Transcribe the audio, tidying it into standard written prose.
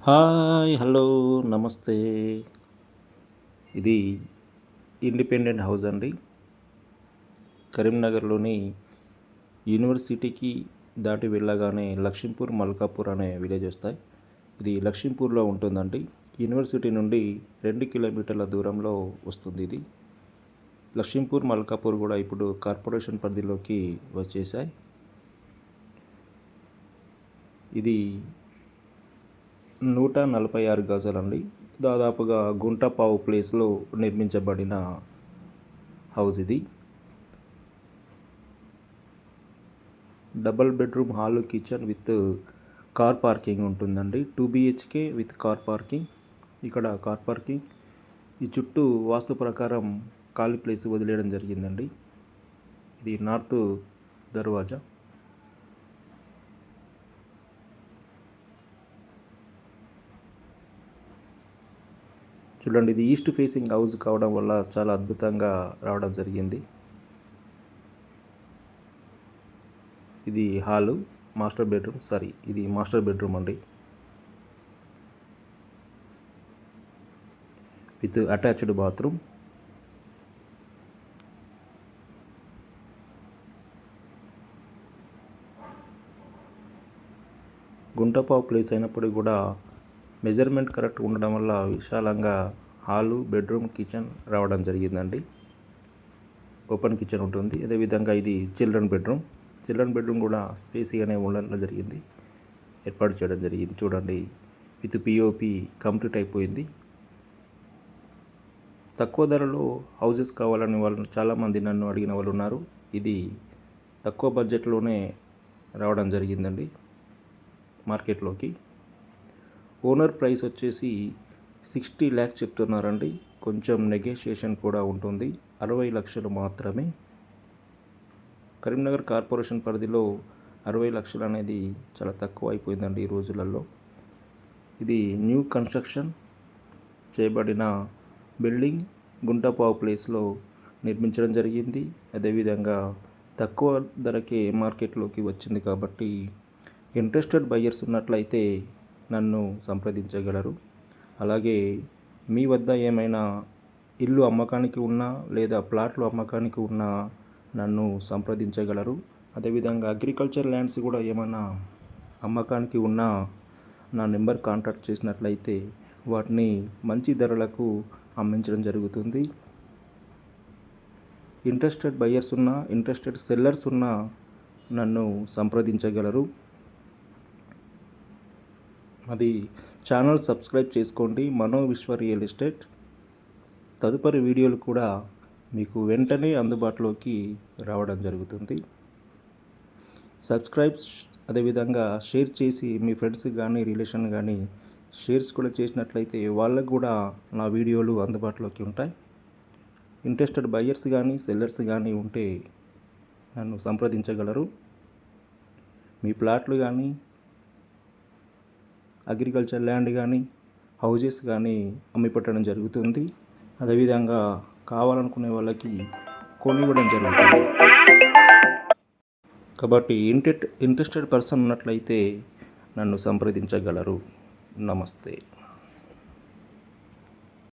Hi hello నమస్తే. ఇది independent house అండి. కరీంనగర్లోని యూనివర్సిటీకి దాటి వెళ్ళగానే లక్ష్మీపూర్ మల్కాపూర్ అనే విలేజ్ వస్తాయి. ఇది లక్ష్మీపూర్లో ఉంటుందండి. యూనివర్సిటీ నుండి 2 కిలోమీటర్ల దూరంలో వస్తుంది. ఇది లక్ష్మీపూర్ మల్కాపూర్ కూడా ఇప్పుడు కార్పొరేషన్ పరిధిలోకి వచ్చేసాయి. ఇది 146 గజాలండి. దాదాపుగా గుంటపావు ప్లేస్లో నిర్మించబడిన హౌస్ ఇది. Double bedroom hall, kitchen with car parking ఉంటుందండి. 2 BHK విత్ కార్ పార్కింగ్. ఇక్కడ కార్ పార్కింగ్. ఈ చుట్టూ వాస్తు ప్రకారం ఖాళీ ప్లేస్ వదిలేయడం జరిగిందండి. ఇది నార్త్ దర్వాజా. చూడండి, ఇది ఈస్ట్ ఫేసింగ్ హౌస్ కావడం వల్ల చాలా అద్భుతంగా రావడం జరిగింది. ఇది హాలు, మాస్టర్ బెడ్రూమ్. ఇది మాస్టర్ బెడ్రూమ్ అండి, విత్ అటాచ్డ్ బాత్రూమ్. గుంటపావు ప్లేస్ అయినప్పటికీ కూడా మెజర్మెంట్ కరెక్ట్ ఉండడం వల్ల విశాలంగా హాలు, బెడ్రూమ్, కిచెన్ రావడం జరిగిందండి. ఓపెన్ కిచెన్ ఉంటుంది. అదేవిధంగా ఇది చిల్డ్రన్ బెడ్రూమ్ కూడా స్పేసీగానే ఉండడం జరిగింది, ఏర్పాటు చేయడం జరిగింది. చూడండి, విత్ POP కంప్లీట్ అయిపోయింది. తక్కువ ధరలో హౌసెస్ కావాలని వాళ్ళు చాలామంది నన్ను అడిగిన వాళ్ళు ఉన్నారు. ఇది తక్కువ బడ్జెట్లోనే రావడం జరిగిందండి మార్కెట్లోకి. ఓనర్ ప్రైస్ వచ్చేసి 60 lakhs చెప్తున్నారండి. కొంచెం నెగోషియేషన్ కూడా ఉంటుంది. 60 లక్షలు మాత్రమే. కరీంనగర్ కార్పొరేషన్ పరిధిలో 60 లక్షలు అనేది చాలా తక్కువ అయిపోయిందండి ఈ రోజులలో. ఇది న్యూ కన్స్ట్రక్షన్ చేయబడిన బిల్డింగ్ గుంటపావు ప్లేస్లో నిర్మించడం జరిగింది. అదేవిధంగా తక్కువ ధరకే మార్కెట్లోకి వచ్చింది కాబట్టి ఇంట్రెస్టెడ్ బయ్యర్స్ ఉన్నట్లయితే నన్ను సంప్రదించగలరు. అలాగే మీ వద్ద ఏమైనా ఇల్లు అమ్మకానికి ఉన్నా లేదా ప్లాట్లు అమ్మకానికి ఉన్నా నన్ను సంప్రదించగలరు. అదేవిధంగా అగ్రికల్చర్ ల్యాండ్స్ కూడా ఏమైనా అమ్మకానికి ఉన్నా నా నెంబర్ కాంటాక్ట్ చేసినట్లయితే వాటిని మంచి ధరలకు అమ్మించడం జరుగుతుంది. ఇంట్రెస్టెడ్ బయ్యర్స్ ఉన్నా, ఇంట్రెస్టెడ్ సెల్లర్స్ ఉన్నా నన్ను సంప్రదించగలరు. అది ఛానల్ సబ్స్క్రైబ్ చేసుకోండి, మనో విశ్వ రియల్ ఎస్టేట్. తదుపరి వీడియోలు కూడా మీకు వెంటనే అందుబాటులోకి రావడం జరుగుతుంది. సబ్స్క్రైబ్, అదేవిధంగా షేర్ చేసి మీ ఫ్రెండ్స్ కానీ రిలేషన్ కానీ షేర్స్ కూడా చేసినట్లయితే వాళ్ళకు కూడా నా వీడియోలు అందుబాటులోకి ఉంటాయి. ఇంట్రెస్టెడ్ బయ్యర్స్ కానీ సెల్లర్స్ కానీ ఉంటే నన్ను సంప్రదించగలరు. మీ ప్లాట్లు కానీ, అగ్రికల్చర్ ల్యాండ్ కానీ, హౌజెస్ కానీ అమ్మిపెట్టడం జరుగుతుంది. అదేవిధంగా కావాలనుకునే వాళ్ళకి కొనివ్వడం జరుగుతుంది. కాబట్టి ఇంట్రెస్టెడ్ పర్సన్ ఉన్నట్లయితే నన్ను సంప్రదించగలరు. నమస్తే.